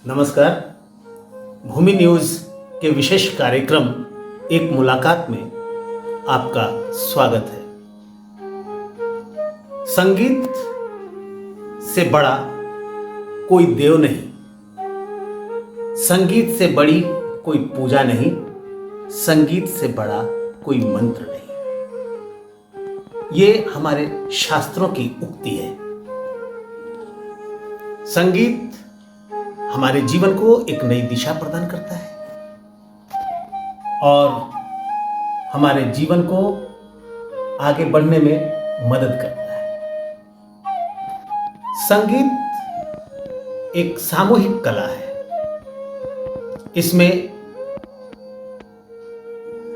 नमस्कार। भूमि न्यूज़ के विशेष कार्यक्रम एक मुलाकात में आपका स्वागत है। संगीत से बड़ा कोई देव नहीं, संगीत से बड़ी कोई पूजा नहीं, संगीत से बड़ा कोई मंत्र नहीं। ये हमारे शास्त्रों की उक्ति है। संगीत हमारे जीवन को एक नई दिशा प्रदान करता है और हमारे जीवन को आगे बढ़ने में मदद करता है। संगीत एक सामूहिक कला है। इसमें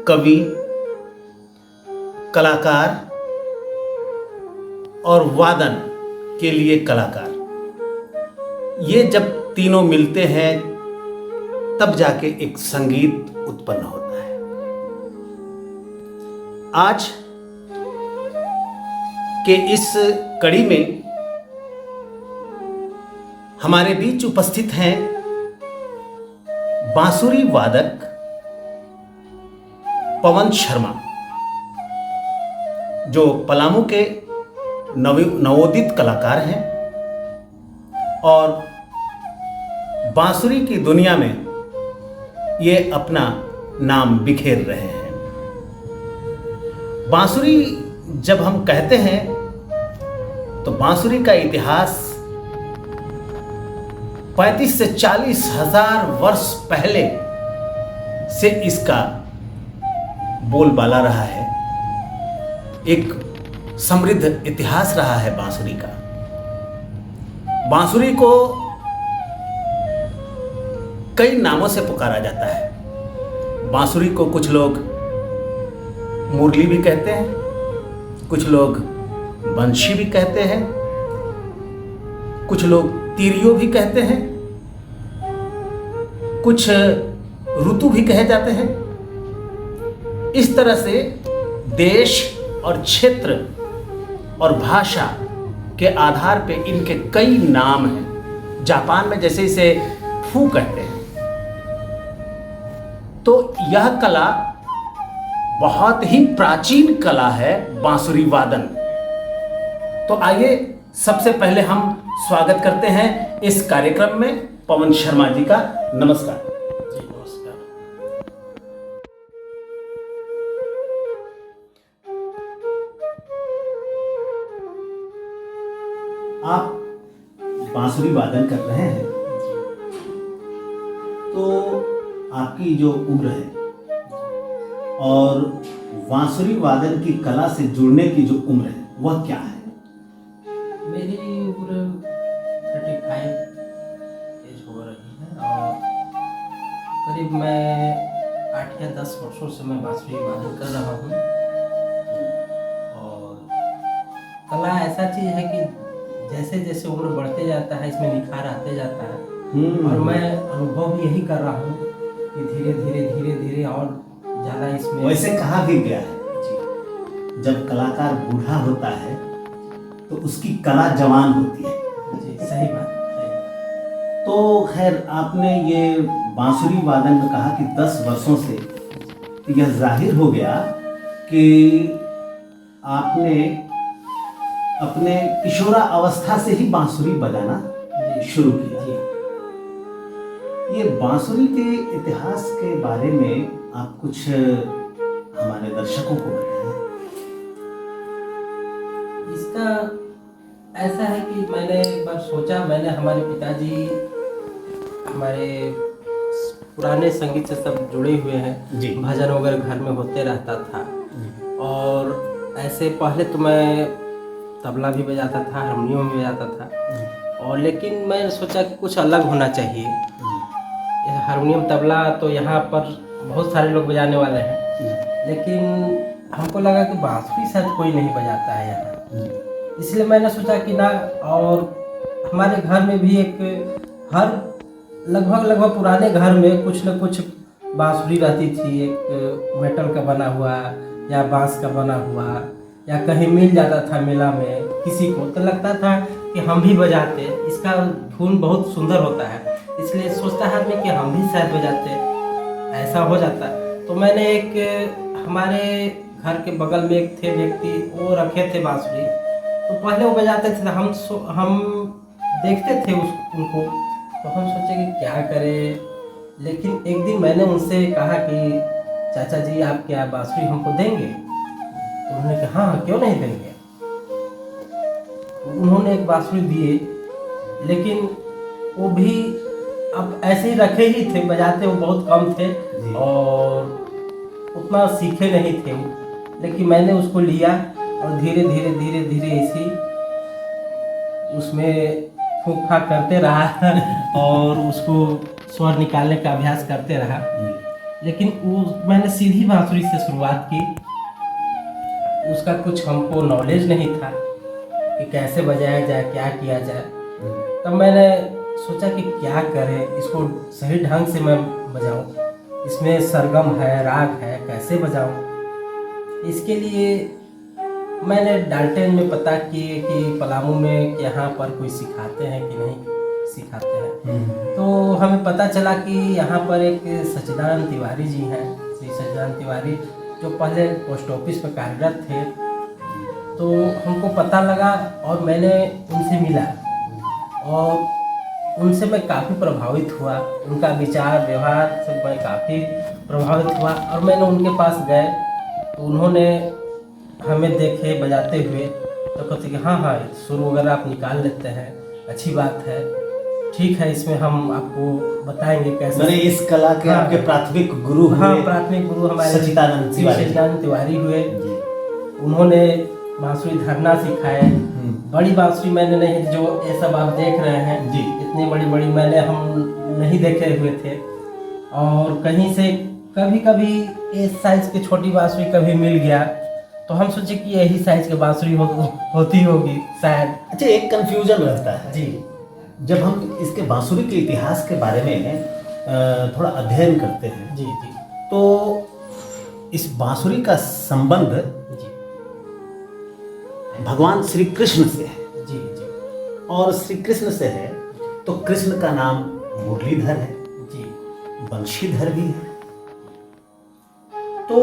कवि, कलाकार और वादन के लिए कलाकार, ये जब तीनों मिलते हैं तब जाके एक संगीत उत्पन्न होता है। आज के इस कड़ी में हमारे बीच उपस्थित हैं बांसुरी वादक पवन शर्मा, जो पलामू के नवोदित कलाकार हैं और बांसुरी की दुनिया में ये अपना नाम बिखेर रहे हैं। बांसुरी जब हम कहते हैं तो बांसुरी का इतिहास 35 से 40 हजार वर्ष पहले से इसका बोलबाला रहा है। एक समृद्ध इतिहास रहा है बांसुरी का। बांसुरी को कई नामों से पुकारा जाता है। बांसुरी को कुछ लोग मुरली भी कहते हैं, कुछ लोग बंशी भी कहते हैं, कुछ लोग तीरियो भी कहते हैं, कुछ ऋतु भी कहे जाते हैं। इस तरह से देश और क्षेत्र और भाषा के आधार पे इनके कई नाम हैं। जापान में जैसे इसे फू कहते हैं। तो यह कला बहुत ही प्राचीन कला है, बांसुरी वादन। तो आइए सबसे पहले हम स्वागत करते हैं इस कार्यक्रम में पवन शर्मा जी का। नमस्कार जी, नमस्कार। आप बांसुरी वादन कर रहे हैं, तो आपकी जो उम्र है और बांसुरी वादन की कला से जुड़ने की जो उम्र है वह क्या है? मेरी उम्र 35 एज हो रही है और करीब मैं 8 या 10 वर्षों से मैं बांसुरी वादन कर रहा हूँ। और कला ऐसा चीज़ है कि जैसे जैसे उम्र बढ़ते जाता है इसमें निखार आते जाता है। और मैं अनुभव भी यही कर रहा हूँ कि धीरे धीरे और ज़्यादा इसमें। वैसे कहा भी गया है जब कलाकार बूढ़ा होता है तो उसकी कला जवान होती है। जी, सही बात है। तो खैर, आपने ये बांसुरी वादन में कहा कि 10 वर्षों से, तो यह जाहिर हो गया कि आपने अपने किशोरा अवस्था से ही बांसुरी बजाना शुरू किया। ये बांसुरी के इतिहास के बारे में आप कुछ हमारे दर्शकों को बताएं। इसका ऐसा है कि मैंने एक बार सोचा, मैंने हमारे पिताजी हमारे पुराने संगीत से सब जुड़े हुए हैं जी। भजन वगैरह घर में होते रहता था। और ऐसे पहले तो मैं तबला भी बजाता था, हारमोनियम भी बजाता था। और लेकिन मैंने सोचा कि कुछ अलग होना चाहिए। हारमोनियम तबला तो यहाँ पर बहुत सारे लोग बजाने वाले हैं, लेकिन हमको लगा कि बांसुरी शायद कोई नहीं बजाता है यहाँ। इसलिए मैंने सोचा कि ना, और हमारे घर में भी एक हर लगभग पुराने घर में कुछ न कुछ बांसुरी रहती थी। एक मेटल का बना हुआ या बांस का बना हुआ या कहीं मिल जाता था मेला में किसी को, तो लगता था कि हम भी बजाते। इसका धुन बहुत सुंदर होता है। इसलिए सोचता है आदमी कि हम भी शायद बजाते, ऐसा हो जाता। तो मैंने एक हमारे घर के बगल में एक थे व्यक्ति, वो रखे थे बांसुरी। तो पहले वो बजाते थे, हम देखते थे उनको। तो हम सोचे कि क्या करें, लेकिन एक दिन मैंने उनसे कहा कि चाचा जी आप क्या बांसुरी हमको देंगे? तो उन्होंने कहा हाँ क्यों नहीं देंगे। उन्होंने एक बांसुरी दिए, लेकिन वो भी अब ऐसे ही रखे ही थे, बजाते वो बहुत कम थे और उतना सीखे नहीं थे वो। लेकिन मैंने उसको लिया और धीरे धीरे धीरे धीरे ऐसे उसमें फूंक फाक करते रहा और उसको स्वर निकालने का अभ्यास करते रहा। लेकिन वो मैंने सीधी बांसुरी से शुरुआत की। उसका कुछ हमको नॉलेज नहीं था कि कैसे बजाया जाए, क्या किया जाए। तब मैंने सोचा कि क्या करें, इसको सही ढंग से मैं बजाऊं, इसमें सरगम है, राग है, कैसे बजाऊं। इसके लिए मैंने डाल्टन में पता किए कि पलामू में यहाँ पर कोई सिखाते हैं कि नहीं सिखाते हैं। तो हमें पता चला कि यहाँ पर एक सच्चिदानंद तिवारी जी हैं, श्री सच्चिदानंद तिवारी, जो पहले पोस्ट ऑफिस में कार्यरत थे। तो हमको पता लगा और मैंने उनसे मिला और उनसे मैं काफ़ी प्रभावित हुआ। उनका विचार व्यवहार से मैं काफ़ी प्रभावित हुआ और मैंने उनके पास गए। तो उन्होंने हमें देखे बजाते हुए, तो कहते कि हाँ हाँ सुर वगैरह आप निकाल लेते हैं, अच्छी बात है, ठीक है, इसमें हम आपको बताएंगे कैसे। मैंने इस कला के हाँ, आपके प्राथमिक गुरु हुए। हाँ, प्राथमिक गुरु हमारे सच्चिदानंद तिवारी हुए। उन्होंने बांसुरी धरना सिखाए। बड़ी बांसुरी मैंने नहीं, जो ये सब आप देख रहे हैं जी, इतनी बड़ी बड़ी मैंने हम नहीं देखे हुए थे। और कहीं से कभी कभी इस साइज की छोटी बांसुरी कभी मिल गया, तो हम सोचे कि यही साइज की बांसुरी होती होगी शायद। अच्छा, एक कंफ्यूजन रहता है जी, जब हम इसके बांसुरी के इतिहास के बारे में थोड़ा अध्ययन करते हैं। जी जी, तो इस बांसुरी का संबंध जी भगवान श्री कृष्ण से है। जी जी, और श्री कृष्ण से है तो कृष्ण का नाम मुरलीधर है, जी बंशीधर भी है। तो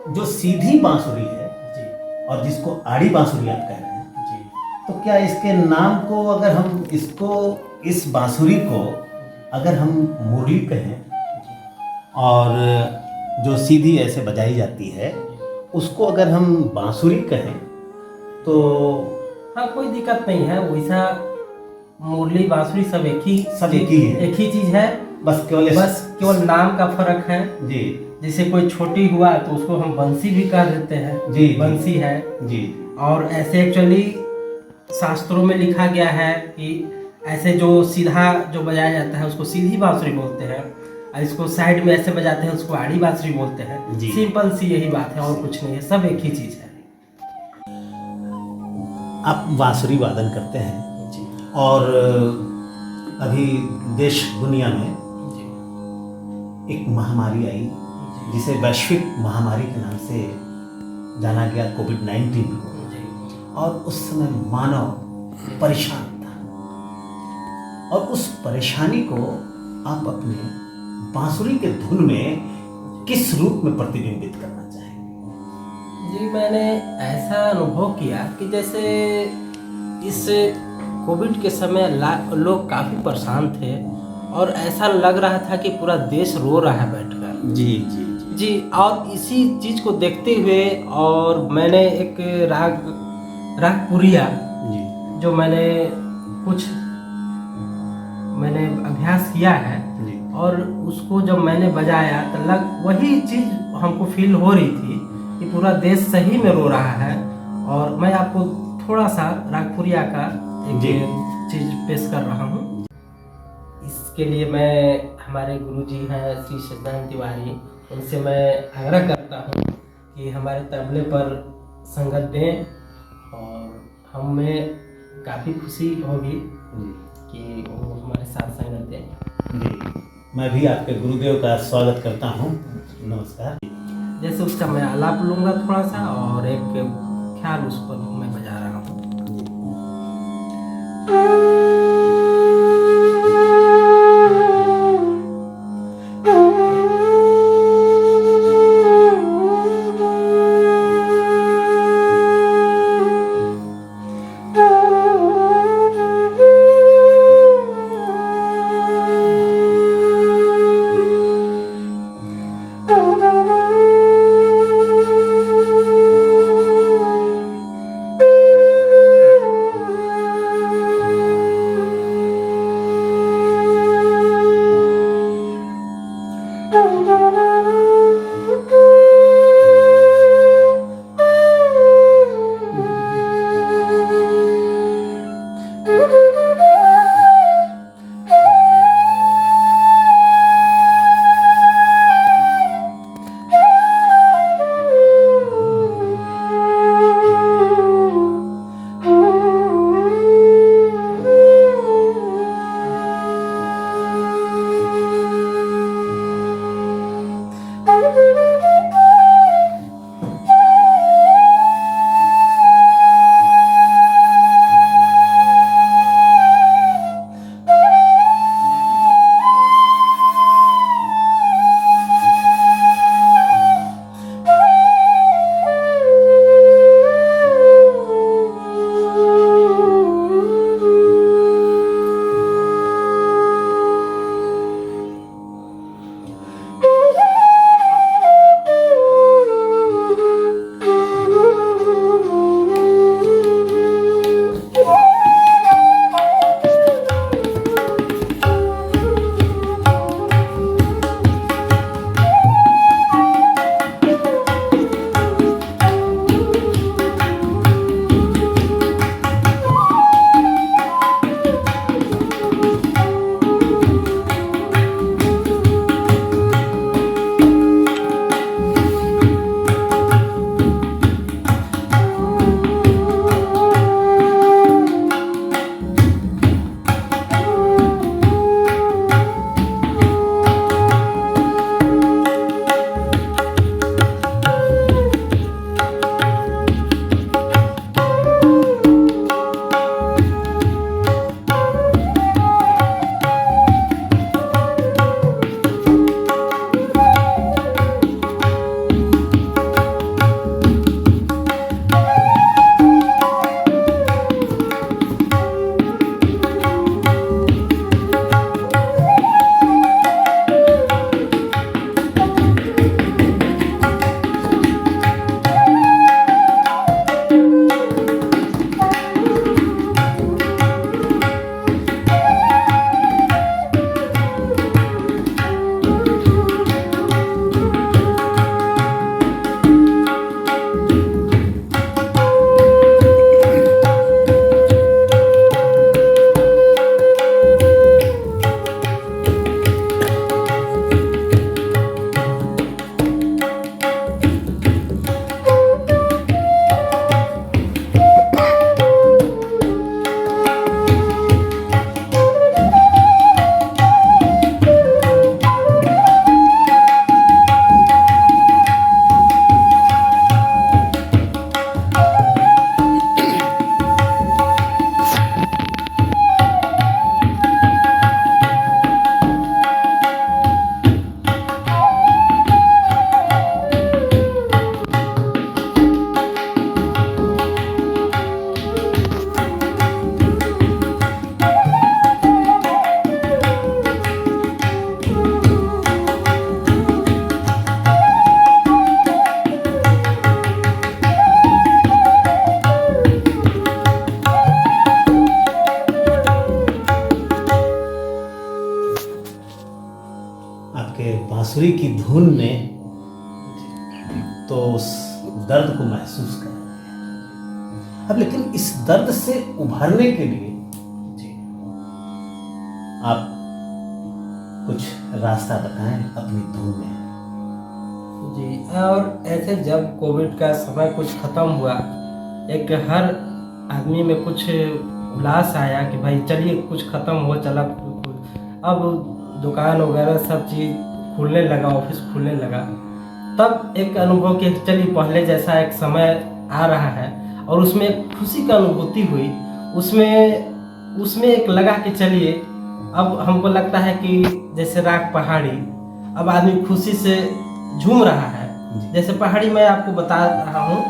जो सीधी बांसुरी है जी, और जिसको आड़ी बांसुरी आप कह रहे हैं, जी, तो क्या इसके नाम को, अगर हम इसको, इस बांसुरी को अगर हम मुरली कहें और जो सीधी ऐसे बजाई जाती है उसको अगर हम बांसुरी कहें तो हाँ कोई दिक्कत नहीं है। वैसा मुरली बांसुरी सब एक ही है, एक ही चीज है, बस केवल नाम का फर्क है। जी, जैसे कोई छोटी हुआ तो उसको हम बंसी भी कह देते हैं, जी, बंसी है जी। और ऐसे एक्चुअली शास्त्रों में लिखा गया है कि ऐसे जो सीधा जो बजाया जाता है उसको सीधी बांसुरी बोलते हैं, और इसको साइड में ऐसे बजाते हैं उसको आड़ी बांसुरी बोलते हैं। सिंपल सी यही बात है और कुछ नहीं है, सब एक ही चीज है। आप बांसुरी वादन करते हैं जी, और अभी देश दुनिया में जी, एक महामारी आई जिसे वैश्विक महामारी के नाम से जाना गया, कोविड-19 को। और उस समय मानव परेशान था और उस परेशानी को आप अपने बांसुरी के धुन में किस रूप में प्रतिबिंबित करना चाहेंगे? जी मैंने ऐसा अनुभव किया कि जैसे इस कोविड के समय लोग काफ़ी परेशान थे और ऐसा लग रहा था कि पूरा देश रो रहा है बैठकर। जी जी जी, और इसी चीज़ को देखते हुए और मैंने एक राग पुरिया जी, जो मैंने अभ्यास किया है जी, और उसको जब मैंने बजाया तो वही चीज़ हमको फील हो रही थी कि पूरा देश सही में रो रहा है। और मैं आपको थोड़ा सा रागपुरिया का एक चीज़ पेश कर रहा हूँ। इसके लिए मैं हमारे गुरुजी हैं श्री सच्चिदानंद तिवारी, उनसे मैं आग्रह करता हूँ कि हमारे तबले पर संगत दें और हमें काफ़ी खुशी होगी कि वो हमारे साथ संगत दें। जी, मैं भी आपके गुरुदेव का स्वागत करता हूँ। नमस्कार। जैसे उसका मैं आलाप लूँगा थोड़ा सा और एक ख्याल उस पर मैं बजा रहा हूँ। बांसुरी की धुन में तो उस दर्द को महसूस कर रहे हैं। अब लेकिन इस दर्द से उभरने के लिए जी आप कुछ रास्ता बताएं अपनी धुन में। जी। और ऐसे जब कोविड का समय कुछ ख़त्म हुआ, एक हर आदमी में कुछ उल्लास आया कि भाई चलिए कुछ ख़त्म हो चला। अब दुकान वगैरह सब चीज़ खुलने लगा, ऑफिस खुलने लगा, तब एक अनुभव कि चलिए पहले जैसा एक समय आ रहा है और उसमें एक खुशी का अनुभूति हुई। उसमें एक लगा कि चलिए अब हमको लगता है कि जैसे राग पहाड़ी, अब आदमी खुशी से झूम रहा है। जैसे पहाड़ी मैं आपको बता रहा हूँ,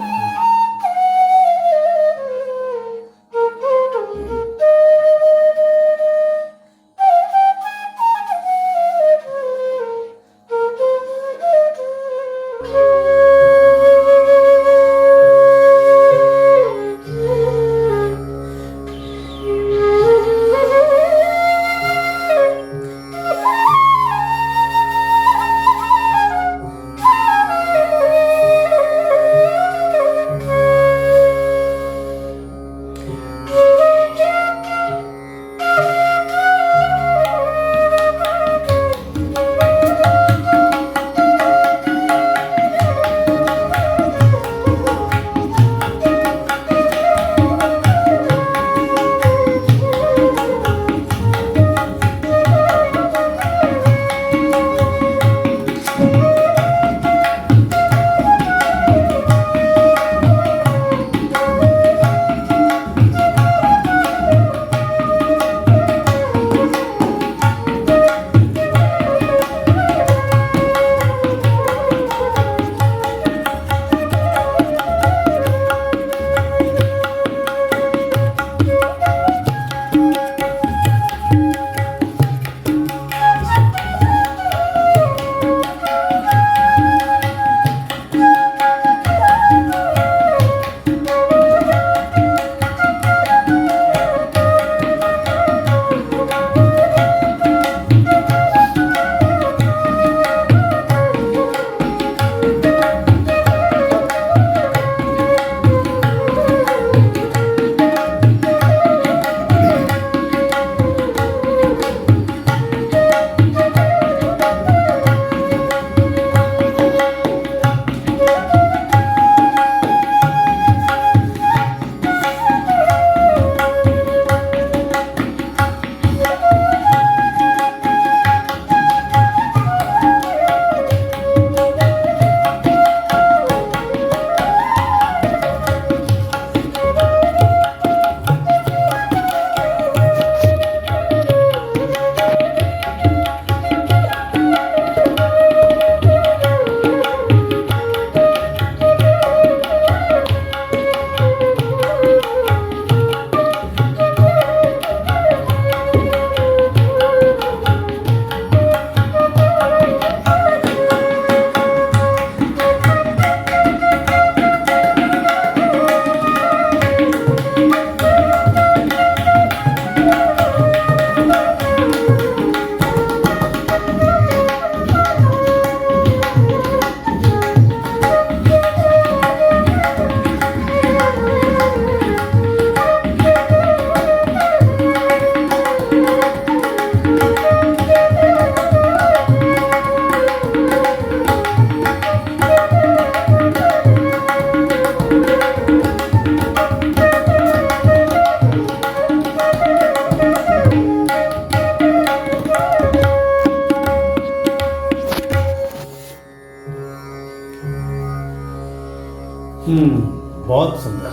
बहुत सुंदर,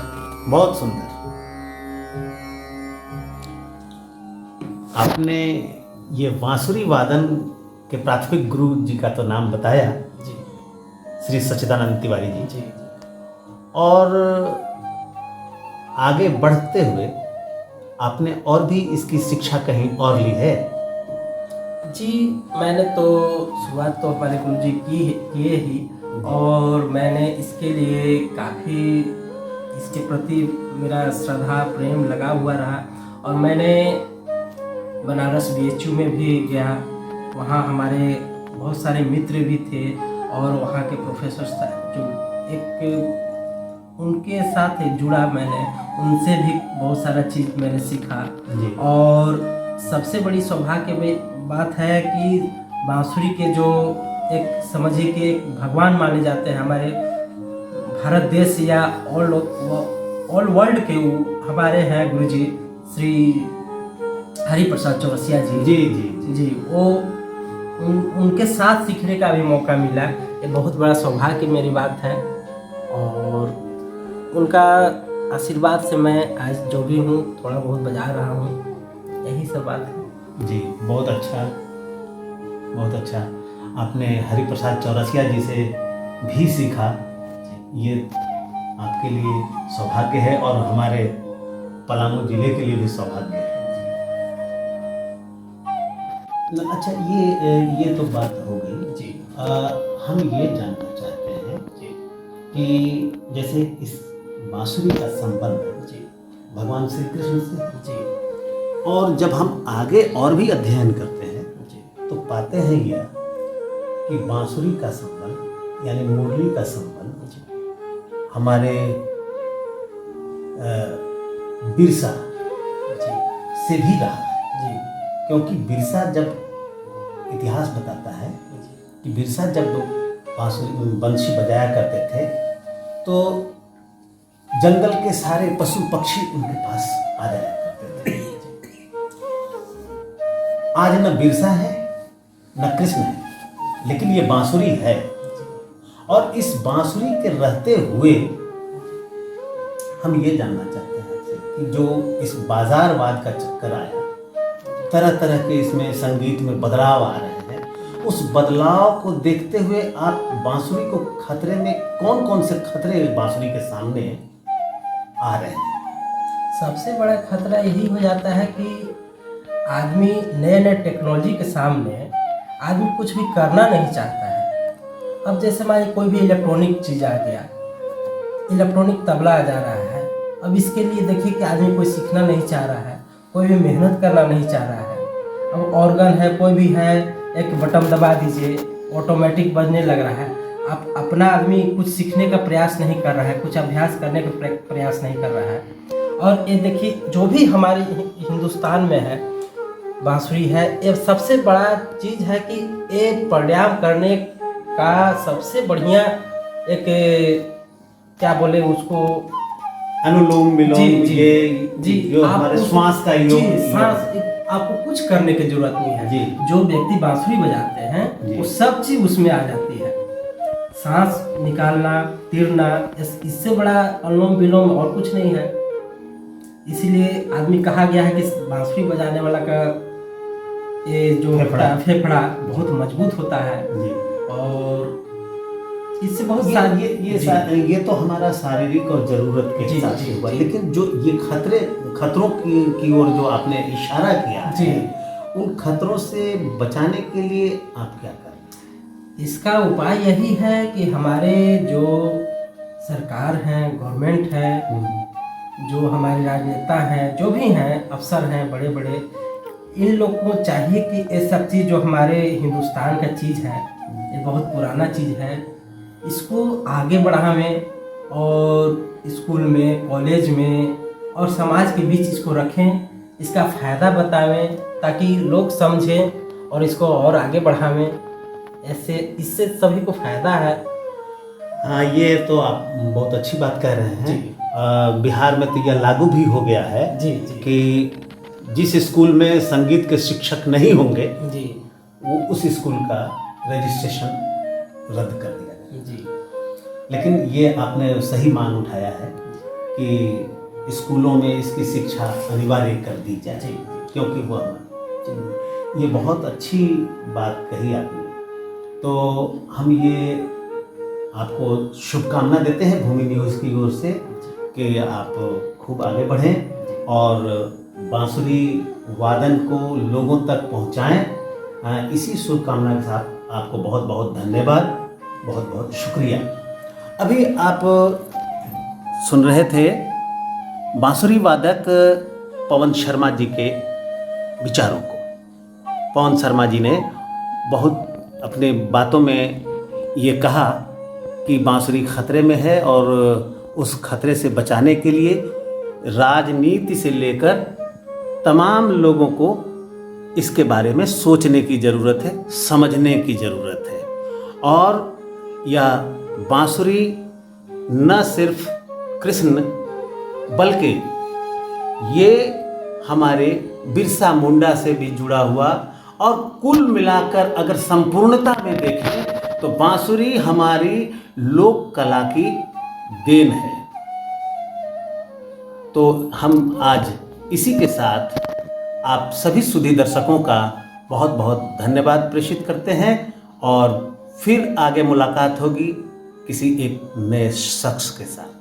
बहुत सुंदर। आपने ये बांसुरी वादन के प्राथमिक गुरु जी का तो नाम बताया, जी श्री सच्चिदानंद तिवारी जी। जी और आगे बढ़ते हुए आपने और भी इसकी शिक्षा कहीं और ली है? जी, मैंने तो शुरुआत तो हमारे गुरु जी किए ही, और मैंने इसके लिए काफ़ी इसके प्रति मेरा श्रद्धा प्रेम लगा हुआ रहा। और मैंने बनारस BHU में भी गया, वहाँ हमारे बहुत सारे मित्र भी थे और वहाँ के प्रोफेसर जो एक उनके साथ जुड़ा मैंने, उनसे भी बहुत सारा चीज़ मैंने सीखा। जी। और सबसे बड़ी सौभाग्य में बात है कि बांसुरी के जो एक समझिए कि एक भगवान माने जाते हैं हमारे भारत देश या ऑल वर्ल्ड के, वो हमारे हैं गुरुजी श्री हरिप्रसाद चौरसिया जी। जी जी जी वो उनके साथ सीखने का भी मौका मिला। ये बहुत बड़ा सौभाग्य मेरी बात है और उनका आशीर्वाद से मैं आज जो भी हूँ थोड़ा बहुत बजा रहा हूँ, यही सब बात है। जी, बहुत अच्छा, बहुत अच्छा। आपने हरिप्रसाद चौरसिया जी से भी सीखा, ये आपके लिए सौभाग्य है और हमारे पलामू जिले के लिए भी सौभाग्य है। अच्छा, ये तो बात हो गई जी। हम ये जानना चाहते हैं जी कि जैसे इस बांसुरी का संबंध जी भगवान श्री कृष्ण से, जी और जब हम आगे और भी अध्ययन करते हैं जी तो पाते हैं यह कि बांसुरी का संबंध यानी मुरली का संबंध जी हमारे बिरसा जी से भी रहा है, जी क्योंकि बिरसा जब इतिहास बताता है कि बिरसा जब बांसुरी बंशी बजाया करते थे तो जंगल के सारे पशु पक्षी उनके पास आ जाया करते थे। आज न बिरसा है न कृष्ण है, लेकिन ये बांसुरी है। और इस बांसुरी के रहते हुए हम ये जानना चाहते हैं आपसे कि जो इस बाजारवाद का चक्कर आया, तरह तरह के इसमें संगीत में बदलाव आ रहे हैं, उस बदलाव को देखते हुए आप बांसुरी को खतरे में, कौन कौन से खतरे बांसुरी के सामने आ रहे हैं? सबसे बड़ा खतरा यही हो जाता है कि आदमी नए नए टेक्नोलॉजी के सामने आदमी कुछ भी करना नहीं चाहता है। अब जैसे मान कोई भी इलेक्ट्रॉनिक चीज़ आ गया, इलेक्ट्रॉनिक तबला आ जा रहा है, अब इसके लिए देखिए कि आदमी कोई सीखना नहीं चाह रहा है, कोई भी मेहनत करना नहीं चाह रहा है। अब ऑर्गन है, कोई भी है, एक बटन दबा दीजिए ऑटोमेटिक बजने लग रहा है। आप अपना आदमी कुछ सीखने का प्रयास नहीं कर रहा है, कुछ अभ्यास करने का प्रयास नहीं कर रहा है। और ये देखिए जो भी हमारे हिंदुस्तान में है बांसुरी है, ये सबसे बड़ा चीज़ है कि ये प्राणायाम करने का सबसे बढ़िया एक क्या बोले उसको, अनुलोम विलोम, जी जी जो हमारे श्वास का योग, सांस, आपको कुछ करने की जरूरत नहीं है जी। जो व्यक्ति बांसुरी बजाते हैं वो सब चीज उसमें आ जाती है। सांस निकालना, तीरना, इससे बड़ा अनुलोम विलोम और कुछ नहीं है। इसीलिए आदमी कहा गया है कि बांसुरी बजाने वाला का ये जो फेफड़ा बहुत मजबूत होता है जी। और इससे बहुत ये तो हमारा शारीरिक और जरूरत के हिसाब से हुआ, लेकिन जो ये खतरों की ओर जो आपने इशारा किया जी, उन खतरों से बचाने के लिए आप क्या करें? इसका उपाय यही है कि हमारे जो सरकार हैं, गवर्नमेंट है, जो हमारे राजनेता हैं, जो भी हैं, अफसर हैं बड़े बड़े, इन लोग को चाहिए कि ये सब चीज़ जो हमारे हिंदुस्तान का चीज़ है, ये बहुत पुराना चीज़ है, इसको आगे बढ़ावें और स्कूल में, कॉलेज में और समाज के बीच इसको रखें, इसका फ़ायदा बतावें ताकि लोग समझें और इसको और आगे बढ़ावें। ऐसे इससे सभी को फ़ायदा है। हाँ, ये तो आप बहुत अच्छी बात कह रहे हैं। बिहार में तो यह लागू भी हो गया है जी कि जिस स्कूल में संगीत के शिक्षक नहीं होंगे जी, वो उस स्कूल का रजिस्ट्रेशन रद्द कर दिया जाए जी। लेकिन ये आपने सही मान उठाया है कि स्कूलों में इसकी शिक्षा अनिवार्य कर दी जाए जी, क्योंकि वह ये बहुत अच्छी बात कही आपने। तो हम ये आपको शुभकामना देते हैं भूमि न्यूज़ की ओर से कि आप खूब आगे बढ़ें और बांसुरी वादन को लोगों तक पहुंचाएं। इसी शुभकामना के साथ आपको बहुत बहुत धन्यवाद, बहुत बहुत शुक्रिया। अभी आप सुन रहे थे बांसुरी वादक पवन शर्मा जी के विचारों को। पवन शर्मा जी ने बहुत अपने बातों में ये कहा कि बांसुरी खतरे में है और उस खतरे से बचाने के लिए राजनीति से लेकर तमाम लोगों को इसके बारे में सोचने की ज़रूरत है, समझने की ज़रूरत है। और यह बांसुरी न सिर्फ कृष्ण बल्कि ये हमारे बिरसा मुंडा से भी जुड़ा हुआ, और कुल मिलाकर अगर संपूर्णता में देखें तो बांसुरी हमारी लोक कला की देन है। तो हम आज इसी के साथ आप सभी सुधी दर्शकों का बहुत बहुत धन्यवाद प्रेषित करते हैं और फिर आगे मुलाकात होगी किसी एक नए शख्स के साथ।